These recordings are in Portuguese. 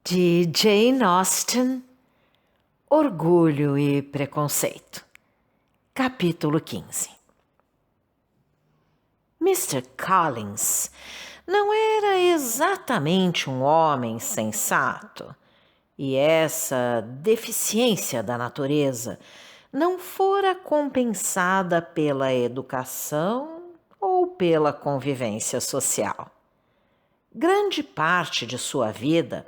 de Jane Austen, Orgulho e Preconceito. Capítulo 15. Mr. Collins não era exatamente um homem sensato, e essa deficiência da natureza não fora compensada pela educação ou pela convivência social. Grande parte de sua vida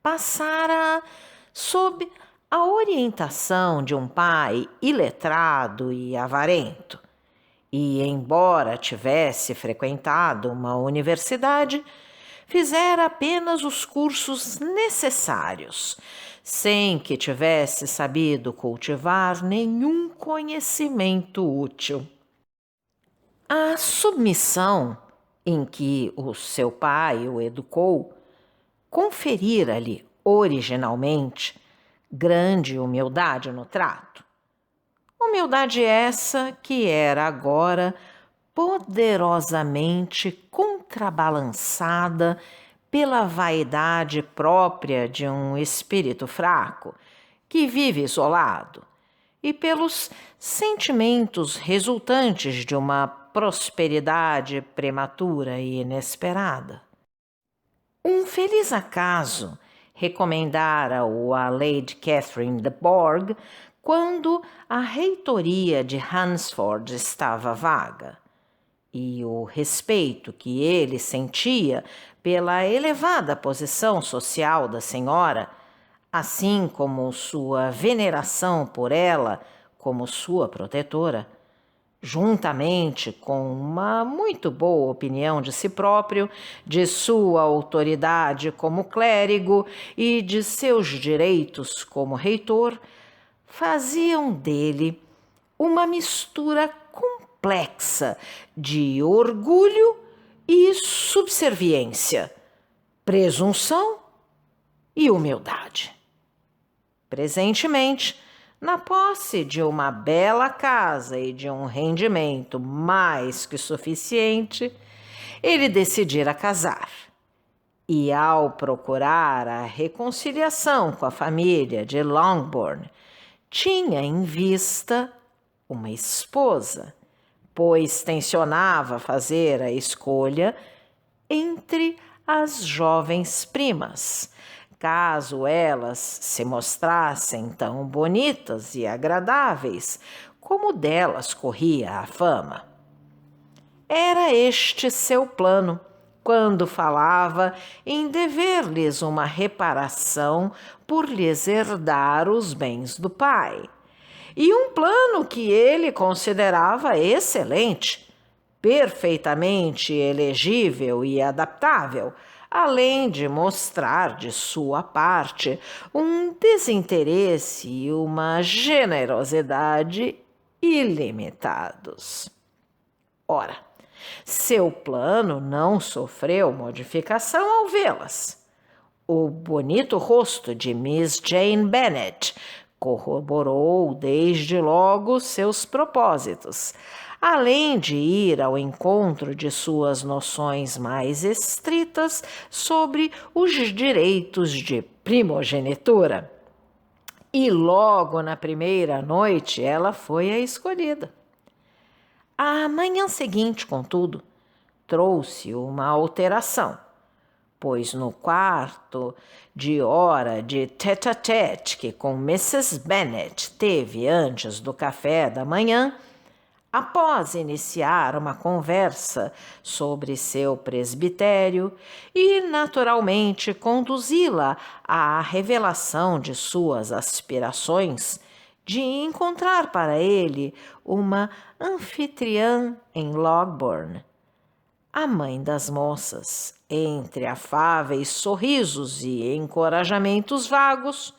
passara sob a orientação de um pai iletrado e avarento, e, embora tivesse frequentado uma universidade, fizera apenas os cursos necessários, sem que tivesse sabido cultivar nenhum conhecimento útil. A submissão em que o seu pai o educou conferira-lhe originalmente grande humildade no trato. Humildade essa que era agora poderosamente contrabalançada pela vaidade própria de um espírito fraco que vive isolado e pelos sentimentos resultantes de uma prosperidade prematura e inesperada. Um feliz acaso recomendara-o a Lady Catherine de Bourgh quando a reitoria de Hunsford estava vaga, e o respeito que ele sentia pela elevada posição social da senhora, assim como sua veneração por ela como sua protetora, juntamente com uma muito boa opinião de si próprio, de sua autoridade como clérigo e de seus direitos como reitor, faziam dele uma mistura complexa de orgulho e subserviência, presunção e humildade. Presentemente, na posse de uma bela casa e de um rendimento mais que suficiente, ele decidira casar. E, ao procurar a reconciliação com a família de Longbourn, tinha em vista uma esposa, pois tencionava fazer a escolha entre as jovens primas, caso elas se mostrassem tão bonitas e agradáveis como delas corria a fama. Era este seu plano, quando falava em dever-lhes uma reparação por lhes herdar os bens do pai. E um plano que ele considerava excelente, perfeitamente elegível e adaptável, além de mostrar de sua parte um desinteresse e uma generosidade ilimitados. Ora, seu plano não sofreu modificação ao vê-las. O bonito rosto de Miss Jane Bennet corroborou desde logo seus propósitos, além de ir ao encontro de suas noções mais estritas sobre os direitos de primogenitura. E logo na primeira noite ela foi a escolhida. A manhã seguinte, contudo, trouxe uma alteração, pois no quarto de hora de tête-à-tête que com Mrs. Bennet teve antes do café da manhã, após iniciar uma conversa sobre seu presbitério e, naturalmente, conduzi-la à revelação de suas aspirações de encontrar para ele uma anfitriã em Longbourn, a mãe das moças, entre afáveis sorrisos e encorajamentos vagos,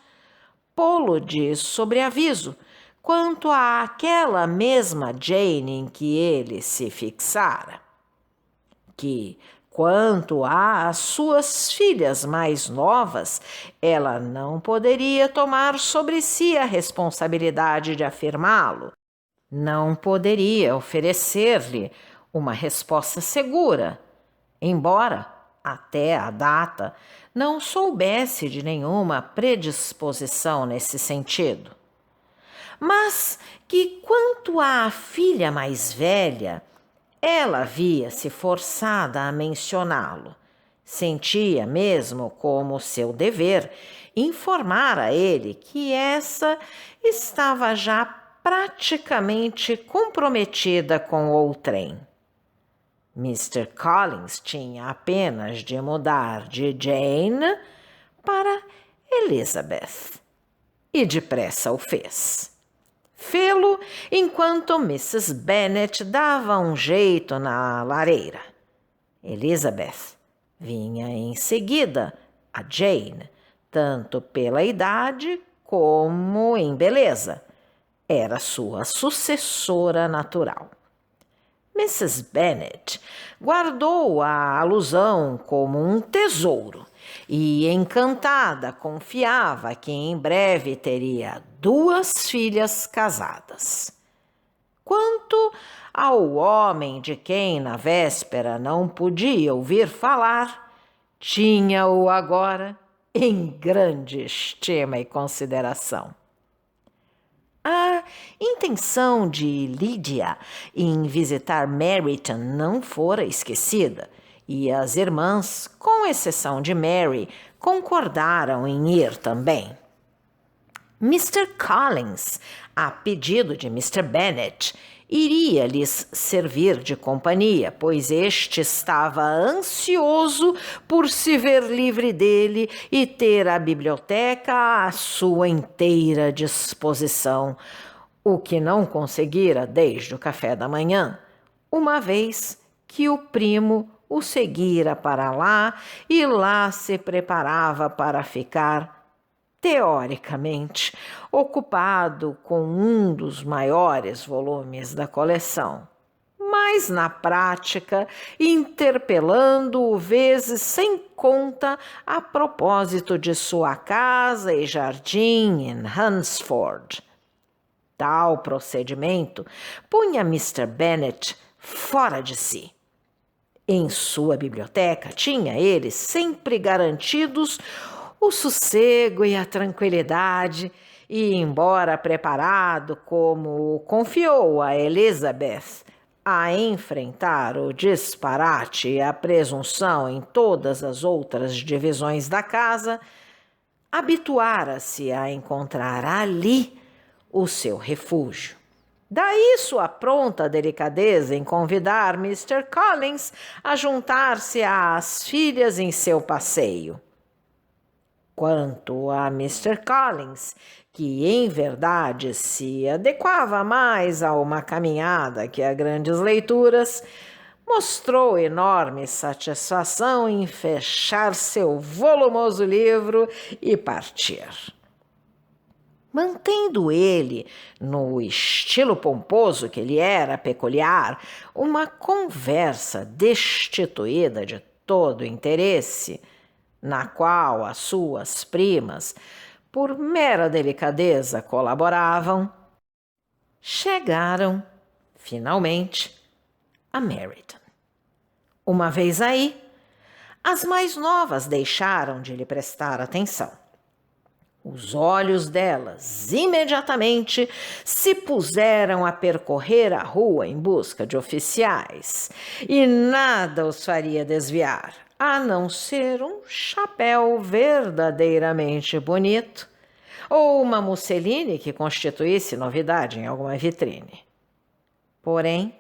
pô-lo de sobreaviso quanto àquela mesma Jane em que ele se fixara, que, quanto às suas filhas mais novas, ela não poderia tomar sobre si a responsabilidade de afirmá-lo, não poderia oferecer-lhe uma resposta segura, embora, até a data, não soubesse de nenhuma predisposição nesse sentido. Mas que, quanto à filha mais velha, ela via-se forçada a mencioná-lo. Sentia mesmo como seu dever informar a ele que essa estava já praticamente comprometida com outrem. Mr. Collins tinha apenas de mudar de Jane para Elizabeth, e depressa o fez. Fê-lo enquanto Mrs. Bennet dava um jeito na lareira. Elizabeth vinha em seguida a Jane, tanto pela idade como em beleza. Era sua sucessora natural. Mrs. Bennet guardou a alusão como um tesouro e, encantada, confiava que em breve teria 2 filhas casadas. Quanto ao homem de quem na véspera não podia ouvir falar, tinha-o agora em grande estima e consideração. A intenção de Lydia em visitar Meryton não fora esquecida, e as irmãs, com exceção de Mary, concordaram em ir também. Mr. Collins, a pedido de Mr. Bennet, iria lhes servir de companhia, pois este estava ansioso por se ver livre dele e ter a biblioteca à sua inteira disposição, o que não conseguira desde o café da manhã, uma vez que o primo o seguira para lá e lá se preparava para ficar, teoricamente, ocupado com um dos maiores volumes da coleção, mas na prática interpelando-o vezes sem conta a propósito de sua casa e jardim em Hunsford. Tal procedimento punha Mr. Bennet fora de si. Em sua biblioteca tinha ele sempre garantidos o sossego e a tranquilidade, e, embora preparado, como o confiou a Elizabeth, a enfrentar o disparate e a presunção em todas as outras divisões da casa, habituara-se a encontrar ali o seu refúgio. Daí sua pronta delicadeza em convidar Mr. Collins a juntar-se às filhas em seu passeio. Quanto a Mr. Collins, que em verdade se adequava mais a uma caminhada que a grandes leituras, mostrou enorme satisfação em fechar seu volumoso livro e partir. Mantendo ele, no estilo pomposo que lhe era peculiar, uma conversa destituída de todo interesse, na qual as suas primas, por mera delicadeza, colaboravam, chegaram, finalmente, a Meryton. Uma vez aí, as mais novas deixaram de lhe prestar atenção. Os olhos delas imediatamente se puseram a percorrer a rua em busca de oficiais, e nada os faria desviar, a não ser um chapéu verdadeiramente bonito ou uma musseline que constituísse novidade em alguma vitrine. Porém,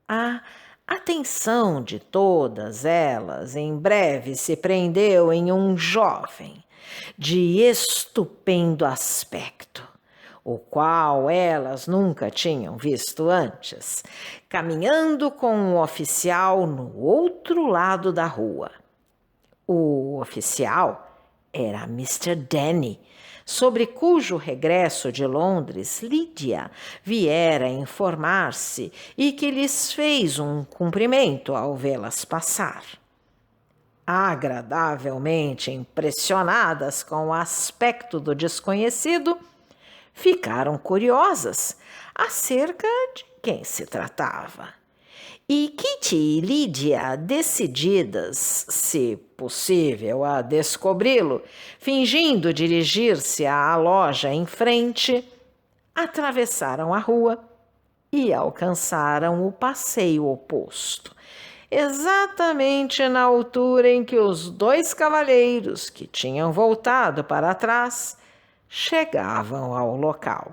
a atenção de todas elas em breve se prendeu em um jovem de estupendo aspecto, o qual elas nunca tinham visto antes, caminhando com um oficial no outro lado da rua. O oficial era Mr. Denny, sobre cujo regresso de Londres Lydia viera informar-se e que lhes fez um cumprimento ao vê-las passar. Agradavelmente impressionadas com o aspecto do desconhecido, ficaram curiosas acerca de quem se tratava E Kitty e Lydia, decididas, se possível, a descobri-lo, fingindo dirigir-se à loja em frente, atravessaram a rua e alcançaram o passeio oposto, exatamente na altura em que os dois cavalheiros que tinham voltado para trás chegavam ao local.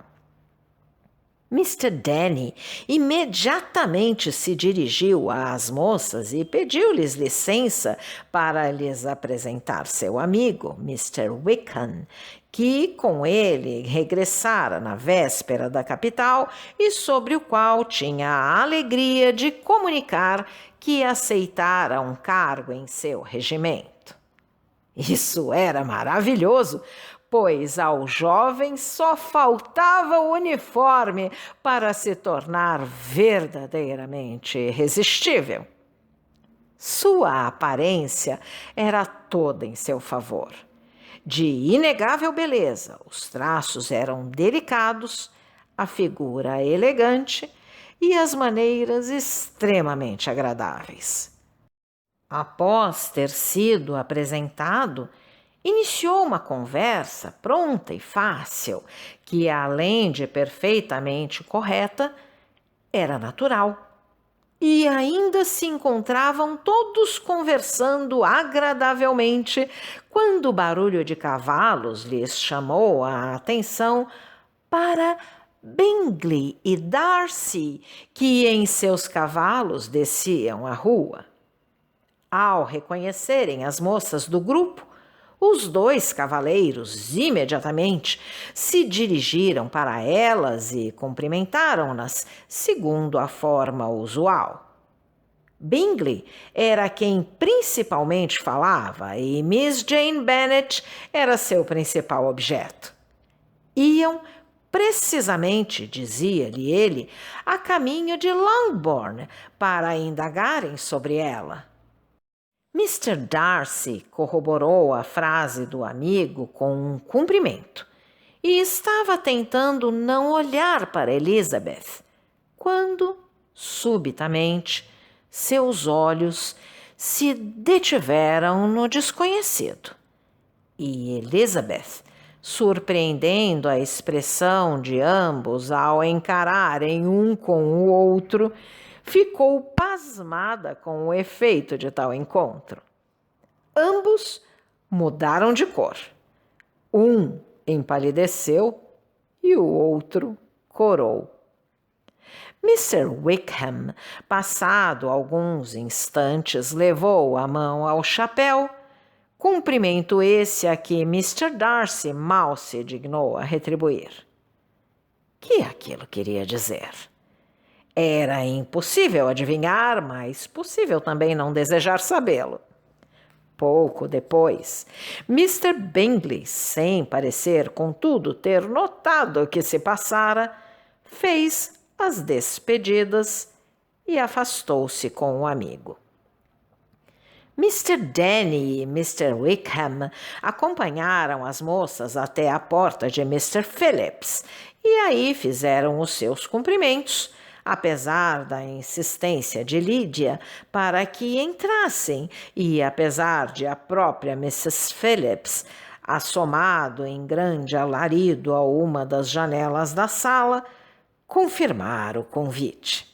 Mr. Denny imediatamente se dirigiu às moças e pediu-lhes licença para lhes apresentar seu amigo, Mr. Wickham, que com ele regressara na véspera da capital e sobre o qual tinha a alegria de comunicar que aceitara um cargo em seu regimento. Isso era maravilhoso, pois ao jovem só faltava o uniforme para se tornar verdadeiramente irresistível. Sua aparência era toda em seu favor. De inegável beleza, os traços eram delicados, a figura elegante e as maneiras extremamente agradáveis. Após ter sido apresentado, iniciou uma conversa pronta e fácil, que, além de perfeitamente correta, era natural. E ainda se encontravam todos conversando agradavelmente quando o barulho de cavalos lhes chamou a atenção para Bingley e Darcy, que em seus cavalos desciam a rua. Ao reconhecerem as moças do grupo, os dois cavaleiros imediatamente se dirigiram para elas e cumprimentaram-nas segundo a forma usual. Bingley era quem principalmente falava e Miss Jane Bennet era seu principal objeto. Iam precisamente, dizia-lhe ele, a caminho de Longbourn para indagarem sobre ela. Mr. Darcy corroborou a frase do amigo com um cumprimento e estava tentando não olhar para Elizabeth, quando, subitamente, seus olhos se detiveram no desconhecido. E Elizabeth, surpreendendo a expressão de ambos ao encararem um com o outro, ficou pasmada com o efeito de tal encontro. Ambos mudaram de cor. Um empalideceu e o outro corou. Mr. Wickham, passado alguns instantes, levou a mão ao chapéu, cumprimento esse a que Mr. Darcy mal se dignou a retribuir. Que aquilo queria dizer? Era impossível adivinhar, mas possível também não desejar sabê-lo. Pouco depois, Mr. Bingley, sem parecer, contudo, ter notado o que se passara, fez as despedidas e afastou-se com o amigo. Mr. Denny e Mr. Wickham acompanharam as moças até a porta de Mr. Phillips e aí fizeram os seus cumprimentos, apesar da insistência de Lydia para que entrassem e apesar de a própria Mrs. Phillips, assomado em grande alarido a uma das janelas da sala, confirmar o convite.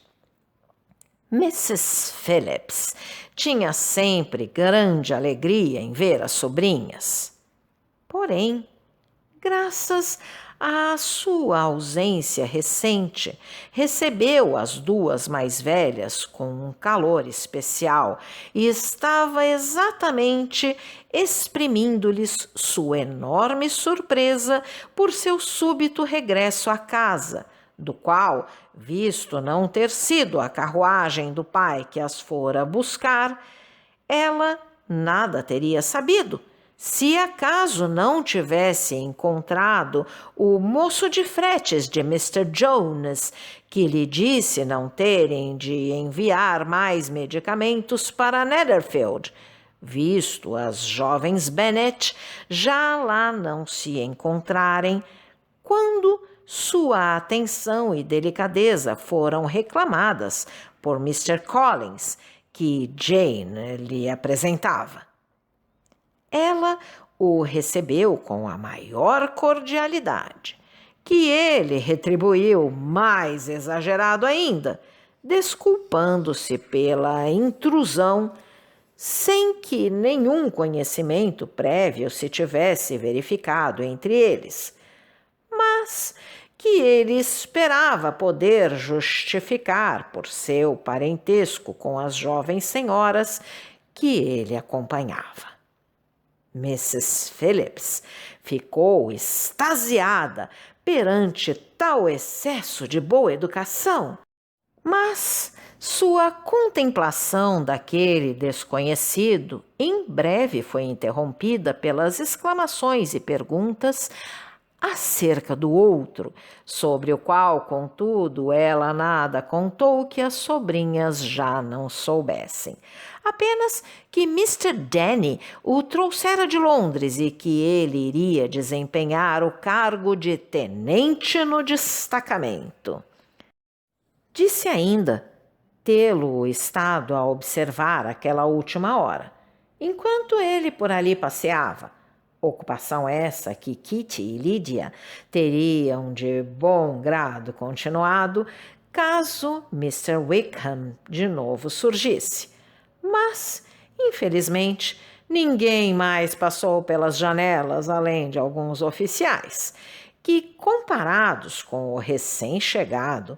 Mrs. Phillips tinha sempre grande alegria em ver as sobrinhas. Porém, graças à sua ausência recente, recebeu as duas mais velhas com um calor especial e estava exatamente exprimindo-lhes sua enorme surpresa por seu súbito regresso à casa, do qual, visto não ter sido a carruagem do pai que as fora buscar, ela nada teria sabido, se acaso não tivesse encontrado o moço de fretes de Mr. Jones, que lhe disse não terem de enviar mais medicamentos para Netherfield, visto as jovens Bennet já lá não se encontrarem, quando sua atenção e delicadeza foram reclamadas por Mr. Collins, que Jane lhe apresentava. Ela o recebeu com a maior cordialidade, que ele retribuiu mais exagerado ainda, desculpando-se pela intrusão, sem que nenhum conhecimento prévio se tivesse verificado entre eles, mas que ele esperava poder justificar por seu parentesco com as jovens senhoras que ele acompanhava. Mrs. Phillips ficou extasiada perante tal excesso de boa educação, mas sua contemplação daquele desconhecido em breve foi interrompida pelas exclamações e perguntas acerca do outro, sobre o qual, contudo, ela nada contou que as sobrinhas já não soubessem. Apenas que Mr. Denny o trouxera de Londres e que ele iria desempenhar o cargo de tenente no destacamento. Disse ainda tê-lo estado a observar aquela última hora, enquanto ele por ali passeava. Ocupação essa que Kitty e Lydia teriam de bom grado continuado caso Mr. Wickham de novo surgisse. Mas, infelizmente, ninguém mais passou pelas janelas além de alguns oficiais, que, comparados com o recém-chegado,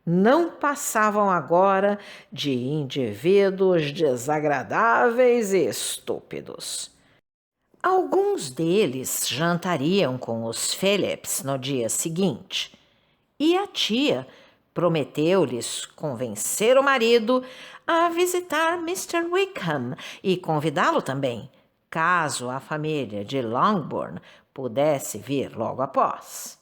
não passavam agora de indivíduos desagradáveis e estúpidos. Alguns deles jantariam com os Phillips no dia seguinte, e a tia prometeu-lhes convencer o marido a visitar Mr. Wickham e convidá-lo também, caso a família de Longbourn pudesse vir logo após.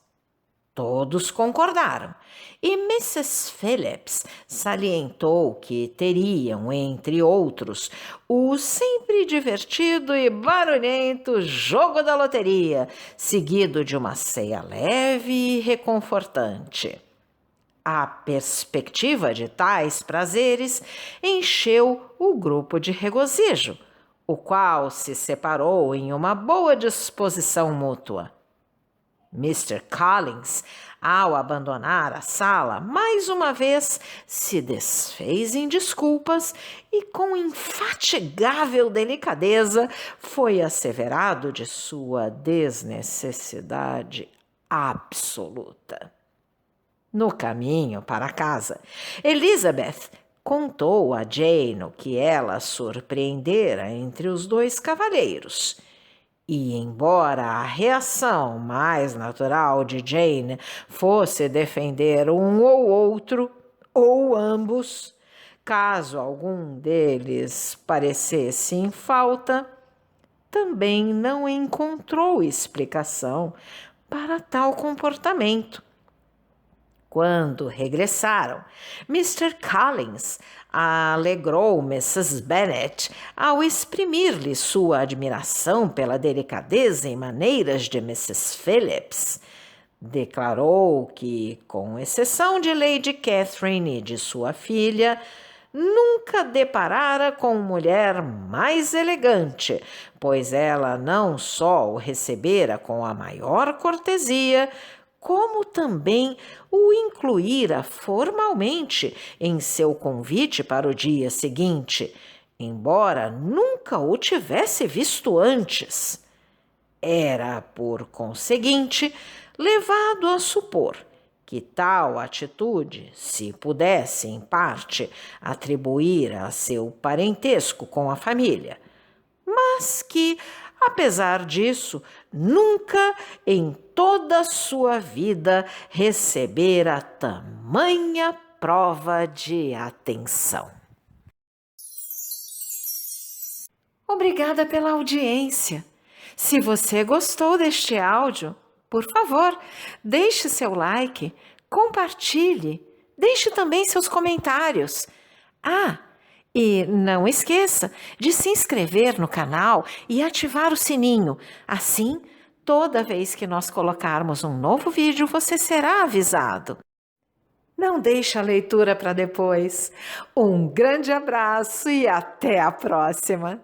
Todos concordaram, e Mrs. Phillips salientou que teriam, entre outros, o sempre divertido e barulhento jogo da loteria, seguido de uma ceia leve e reconfortante. A perspectiva de tais prazeres encheu o grupo de regozijo, o qual se separou em uma boa disposição mútua. Mr. Collins, ao abandonar a sala, mais uma vez se desfez em desculpas e, com infatigável delicadeza, foi asseverado de sua desnecessidade absoluta. No caminho para casa, Elizabeth contou a Jane o que ela surpreendera entre os dois cavalheiros. E, embora a reação mais natural de Jane fosse defender um ou outro, ou ambos, caso algum deles parecesse em falta, também não encontrou explicação para tal comportamento. Quando regressaram, Mr. Collins alegrou Mrs. Bennet ao exprimir-lhe sua admiração pela delicadeza e maneiras de Mrs. Phillips. Declarou que, com exceção de Lady Catherine e de sua filha, nunca deparara com mulher mais elegante, pois ela não só o recebera com a maior cortesia, como também o incluíra formalmente em seu convite para o dia seguinte, embora nunca o tivesse visto antes. Era, por conseguinte, levado a supor que tal atitude se pudesse, em parte, atribuir a seu parentesco com a família, mas que, apesar disso, nunca em toda a sua vida recebera tamanha prova de atenção. Obrigada pela audiência. Se você gostou deste áudio, por favor, deixe seu like, compartilhe, deixe também seus comentários. E não esqueça de se inscrever no canal e ativar o sininho. Assim, Toda vez que nós colocarmos um novo vídeo, você será avisado. Não deixe a leitura para depois. Um grande abraço e até a próxima!